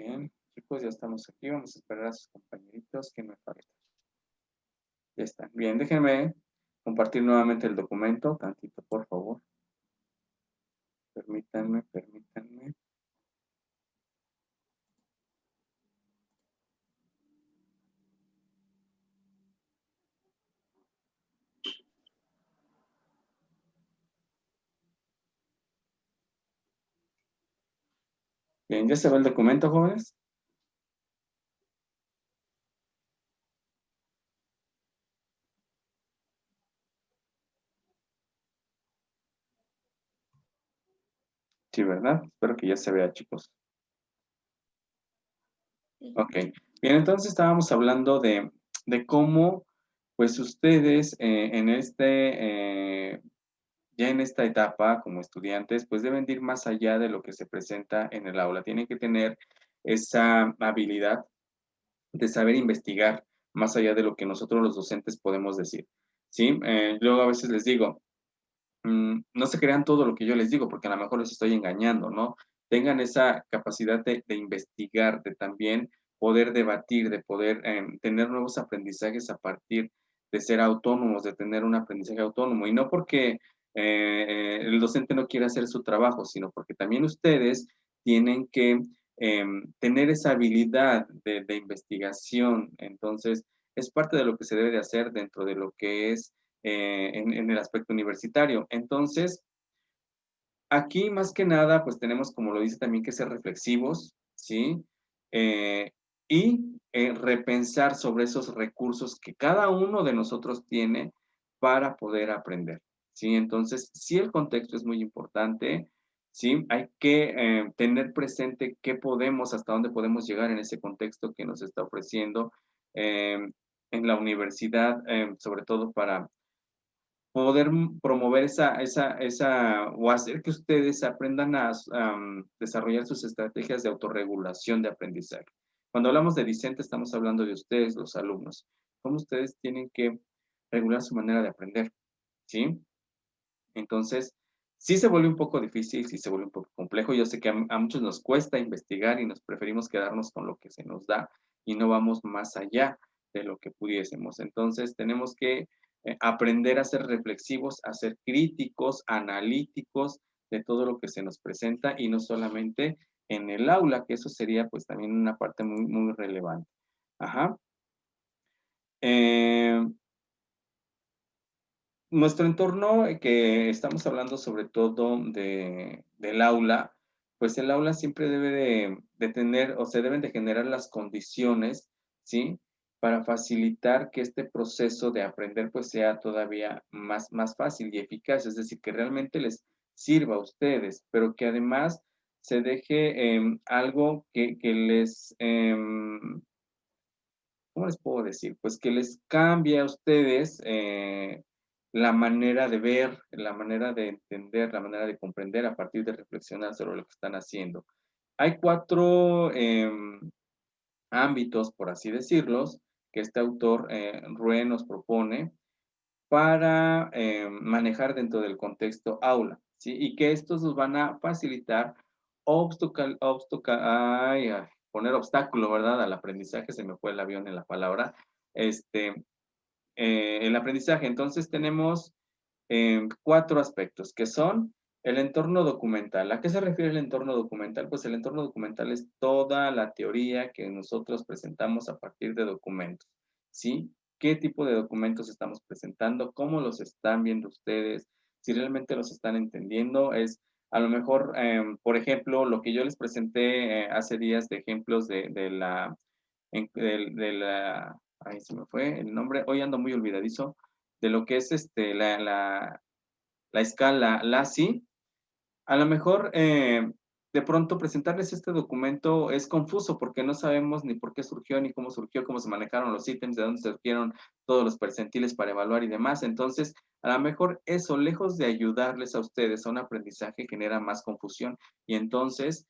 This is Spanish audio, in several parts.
Bien, chicos, ya estamos aquí. Vamos a esperar a sus compañeritos que me faltan. Ya están. Bien, déjenme compartir nuevamente el documento. Tantito, por favor. Permítanme, permítanme. Bien, ¿ya se ve el documento, jóvenes? Sí, ¿verdad? Espero que ya se vea, chicos. Ok. Bien, entonces estábamos hablando de cómo, pues ustedes ya en esta etapa como estudiantes, pues deben de ir más allá de lo que se presenta en el aula. Tienen que tener esa habilidad de saber investigar más allá de lo que nosotros los docentes podemos decir. ¿Sí? Luego a veces les digo, no se crean todo lo que yo les digo, porque a lo mejor les estoy engañando, ¿no? Tengan esa capacidad de investigar, de también poder debatir, de poder tener nuevos aprendizajes a partir de ser autónomos, de tener un aprendizaje autónomo. Y no porque el docente no quiera hacer su trabajo, sino porque también ustedes tienen que tener esa habilidad de investigación. Entonces, es parte de lo que se debe de hacer dentro de lo que es en el aspecto universitario. Entonces, aquí más que nada, pues tenemos, como lo dice también, que ser reflexivos, ¿sí? Eh, y repensar sobre esos recursos que cada uno de nosotros tiene para poder aprender, ¿sí? Entonces, sí el contexto es muy importante, ¿sí? Hay que tener presente qué podemos, hasta dónde podemos llegar en ese contexto que nos está ofreciendo eh, en la universidad, sobre todo para poder promover o hacer que ustedes aprendan a desarrollar sus estrategias de autorregulación de aprendizaje. Cuando hablamos de Vicente, estamos hablando de ustedes, los alumnos. Cómo ustedes tienen que regular su manera de aprender, ¿sí? Entonces, sí se vuelve un poco difícil, sí se vuelve un poco complejo. Yo sé que a muchos nos cuesta investigar y nos preferimos quedarnos con lo que se nos da y no vamos más allá de lo que pudiésemos. Entonces, tenemos que aprender a ser reflexivos, a ser críticos, analíticos de todo lo que se nos presenta y no solamente en el aula, que eso sería pues también una parte muy, muy relevante. Ajá. Eh, Nuestro entorno, que estamos hablando sobre todo del aula, pues el aula siempre debe de tener, o se deben de generar las condiciones, ¿sí? Para facilitar que este proceso de aprender pues sea todavía más fácil y eficaz, es decir, que realmente les sirva a ustedes, pero que además se deje algo que les, ¿cómo les puedo decir? Pues que les cambie a ustedes la manera de ver, la manera de entender, la manera de comprender a partir de reflexionar sobre lo que están haciendo. Hay cuatro ámbitos, por así decirlos, que este autor, Rue, nos propone para manejar dentro del contexto aula, ¿sí? Y que estos nos van a facilitar poner obstáculo, ¿verdad? Al aprendizaje, se me fue el avión en la palabra, este, el aprendizaje. Entonces tenemos cuatro aspectos, que son el entorno documental. ¿A qué se refiere el entorno documental? Pues el entorno documental es toda la teoría que nosotros presentamos a partir de documentos, ¿sí? ¿Qué tipo de documentos estamos presentando? ¿Cómo los están viendo ustedes? Si realmente los están entendiendo, es a lo mejor, por ejemplo, lo que yo les presenté hace días de ejemplos de la, ahí se me fue el nombre, hoy ando muy olvidadizo, de lo que es la escala LASI, a lo mejor de pronto presentarles este documento es confuso porque no sabemos ni por qué surgió, cómo se manejaron los ítems, de dónde surgieron todos los percentiles para evaluar y demás. Entonces, a lo mejor eso, lejos de ayudarles a ustedes a un aprendizaje, genera más confusión y entonces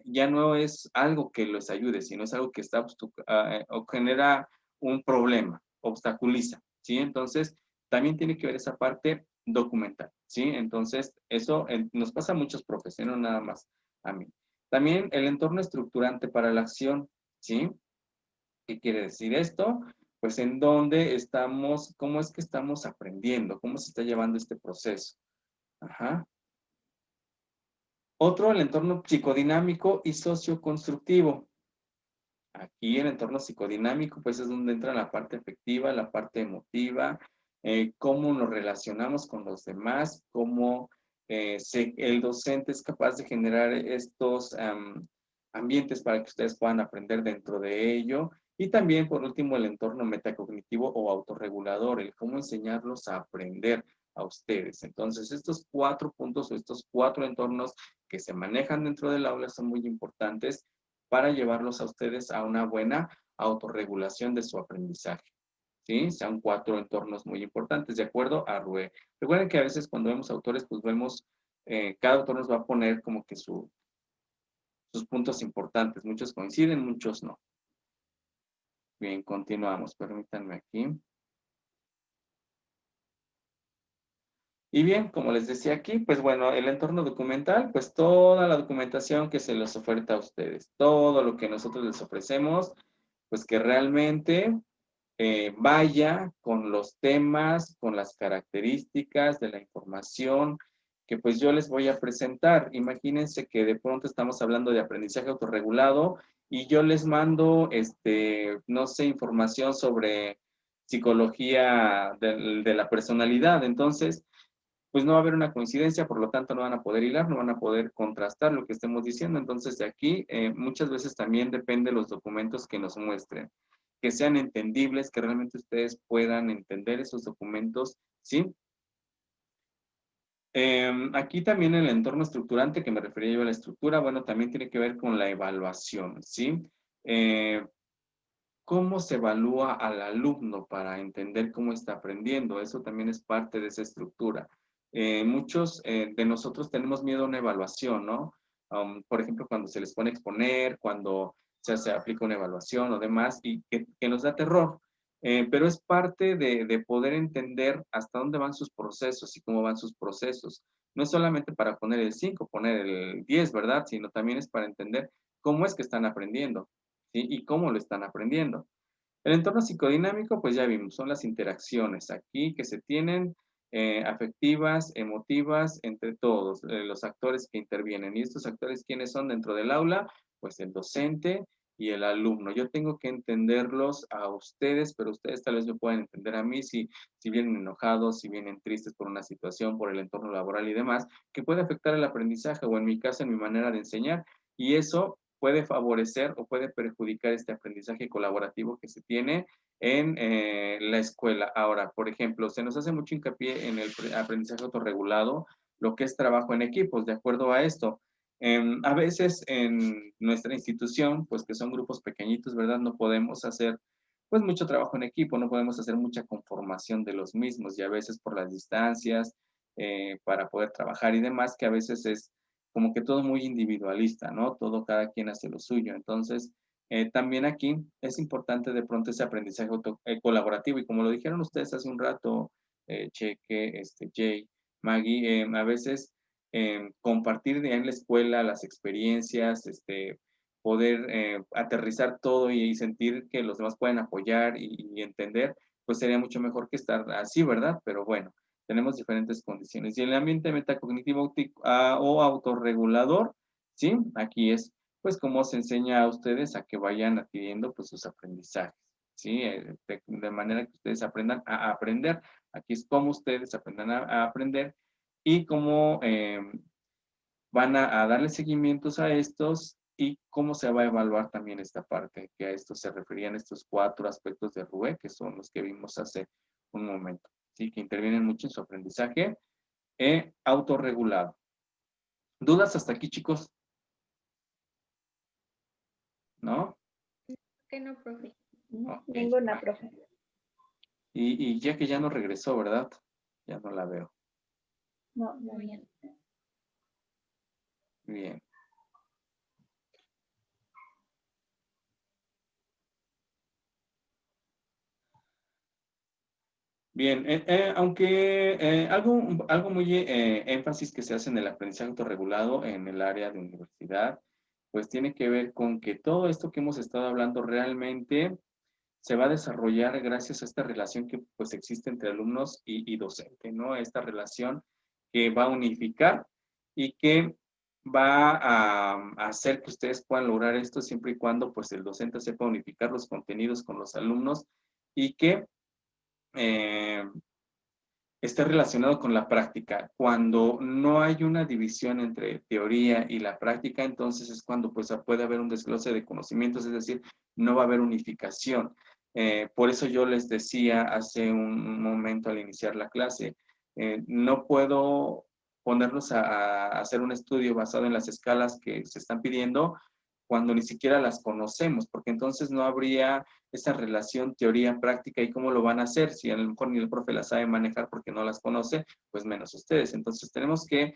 ya no es algo que les ayude, sino es algo que está o genera un problema, obstaculiza, ¿sí? Entonces, también tiene que ver esa parte documental, ¿sí? Entonces, eso nos pasa a muchos profesores, no nada más a mí. También el entorno estructurante para la acción, ¿sí? ¿Qué quiere decir esto? Pues en dónde estamos, cómo es que estamos aprendiendo, cómo se está llevando este proceso. Ajá. Otro, el entorno psicodinámico y socioconstructivo. Aquí el entorno psicodinámico, pues es donde entra la parte afectiva, la parte emotiva, cómo nos relacionamos con los demás, cómo el docente es capaz de generar estos ambientes para que ustedes puedan aprender dentro de ello. Y también, por último, el entorno metacognitivo o autorregulador, el cómo enseñarlos a aprender a ustedes. Entonces, estos 4 puntos o estos 4 entornos que se manejan dentro del aula son muy importantes para llevarlos a ustedes a una buena autorregulación de su aprendizaje. ¿Sí? Son 4 entornos muy importantes, de acuerdo a Rue. Recuerden que a veces cuando vemos autores, pues vemos, cada autor nos va a poner como que sus puntos importantes. Muchos coinciden, muchos no. Bien, continuamos. Permítanme aquí. Y bien, como les decía aquí, pues bueno, el entorno documental, pues toda la documentación que se les oferta a ustedes, todo lo que nosotros les ofrecemos, pues que realmente vaya con los temas, con las características de la información que pues yo les voy a presentar. Imagínense que de pronto estamos hablando de aprendizaje autorregulado y yo les mando, no sé, información sobre psicología de la personalidad. Entonces, pues no va a haber una coincidencia, por lo tanto no van a poder hilar, no van a poder contrastar lo que estemos diciendo. Entonces, de aquí muchas veces también depende de los documentos que nos muestren, que sean entendibles, que realmente ustedes puedan entender esos documentos, ¿sí? Aquí también el entorno estructurante, que me refería yo a la estructura, bueno, también tiene que ver con la evaluación, ¿sí? Eh, ¿Cómo se evalúa al alumno para entender cómo está aprendiendo? Eso también es parte de esa estructura. Muchos de nosotros tenemos miedo a una evaluación, ¿no? Por ejemplo, cuando se les pone a exponer, cuando se aplica una evaluación o demás, y que nos da terror. Pero es parte de poder entender hasta dónde van sus procesos y cómo van sus procesos. No es solamente para poner el 5, poner el 10, ¿verdad? Sino también es para entender cómo es que están aprendiendo. ¿Sí? Y cómo lo están aprendiendo. El entorno psicodinámico, pues ya vimos, son las interacciones aquí que se tienen, afectivas, emotivas, entre todos, los actores que intervienen. ¿Y estos actores quiénes son dentro del aula? Pues el docente y el alumno. Yo tengo que entenderlos a ustedes, pero ustedes tal vez me puedan entender a mí si vienen enojados, si vienen tristes por una situación, por el entorno laboral y demás, que puede afectar el aprendizaje o en mi caso, en mi manera de enseñar. Y eso puede favorecer o puede perjudicar este aprendizaje colaborativo que se tiene en la escuela. Ahora, por ejemplo, se nos hace mucho hincapié en el aprendizaje autorregulado, lo que es trabajo en equipos, de acuerdo a esto. A veces en nuestra institución, pues que son grupos pequeñitos, ¿verdad? No podemos hacer pues mucho trabajo en equipo, no podemos hacer mucha conformación de los mismos y a veces por las distancias, para poder trabajar y demás, que a veces es como que todo muy individualista, ¿no? Todo cada quien hace lo suyo. Entonces, también aquí es importante de pronto ese aprendizaje colaborativo y como lo dijeron ustedes hace un rato, Cheque, Jay, Maggie, a veces compartir en la escuela las experiencias, poder aterrizar todo y sentir que los demás pueden apoyar y entender, pues sería mucho mejor que estar así, ¿verdad? Pero bueno, tenemos diferentes condiciones. Y el ambiente metacognitivo o autorregulador, ¿sí? Aquí es, pues, cómo se enseña a ustedes a que vayan adquiriendo, pues, sus aprendizajes, ¿sí? De manera que ustedes aprendan a aprender. Aquí es cómo ustedes aprendan a aprender y cómo van a darle seguimientos a estos y cómo se va a evaluar también esta parte, que a esto se referían estos 4 aspectos de RUE, que son los que vimos hace un momento, ¿sí? Que intervienen mucho en su aprendizaje autorregulado. ¿Dudas hasta aquí, chicos? ¿No? Que no, profe. No, Ok. ninguna, profe. Y ya que ya no regresó, ¿verdad? Ya no la veo. No, Muy bien. Bien. Bien, aunque algo muy énfasis que se hace en el aprendizaje autorregulado en el área de universidad pues tiene que ver con que todo esto que hemos estado hablando realmente se va a desarrollar gracias a esta relación que pues existe entre alumnos y docente, ¿no? Esta relación que va a unificar y que va a hacer que ustedes puedan lograr esto siempre y cuando pues el docente sepa unificar los contenidos con los alumnos y que eh, esté relacionado con la práctica. Cuando no hay una división entre teoría y la práctica, entonces es cuando pues puede haber un desglose de conocimientos, es decir, no va a haber unificación. Por eso yo les decía hace un momento al iniciar la clase, no puedo ponerlos a hacer un estudio basado en las escalas que se están pidiendo cuando ni siquiera las conocemos, porque entonces no habría esa relación teoría-práctica y cómo lo van a hacer. Si a lo mejor ni el profe las sabe manejar porque no las conoce, pues menos ustedes. Entonces tenemos que,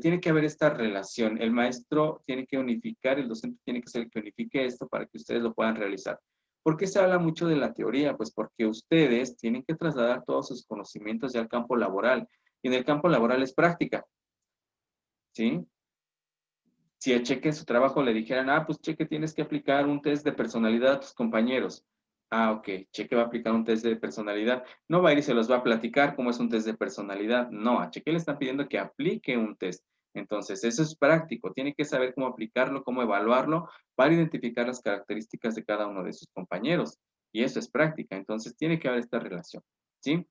tiene que haber esta relación. El maestro tiene que unificar, el docente tiene que ser el que unifique esto para que ustedes lo puedan realizar. ¿Por qué se habla mucho de la teoría? Pues porque ustedes tienen que trasladar todos sus conocimientos ya al campo laboral. Y en el campo laboral es práctica, ¿sí? Si a Cheque en su trabajo le dijeran, pues Cheque tienes que aplicar un test de personalidad a tus compañeros. Ok, Cheque va a aplicar un test de personalidad. No va a ir y se los va a platicar cómo es un test de personalidad. No, a Cheque le están pidiendo que aplique un test. Entonces, eso es práctico. Tiene que saber cómo aplicarlo, cómo evaluarlo, para identificar las características de cada uno de sus compañeros. Y eso es práctica. Entonces, tiene que haber esta relación. ¿Sí?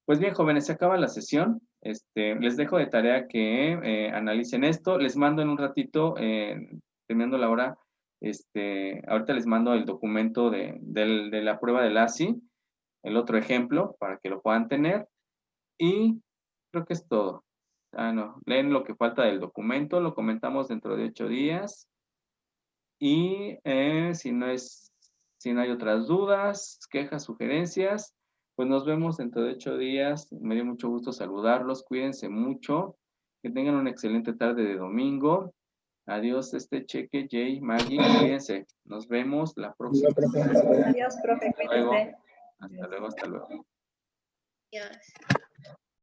Pues bien, jóvenes, se acaba la sesión. Les dejo de tarea que analicen esto. Les mando en un ratito, terminando la hora, ahorita les mando el documento de la prueba del ASI, el otro ejemplo, para que lo puedan tener. Y creo que es todo. No, leen lo que falta del documento, lo comentamos dentro de 8 días. Y si no hay otras dudas, quejas, sugerencias, pues nos vemos dentro de 8 días. Me dio mucho gusto saludarlos. Cuídense mucho. Que tengan una excelente tarde de domingo. Adiós, Cheque, Jay, Maggie. Cuídense. Nos vemos la próxima. Adiós, profe, Hasta luego. cuídese. Hasta luego, hasta luego. Adiós.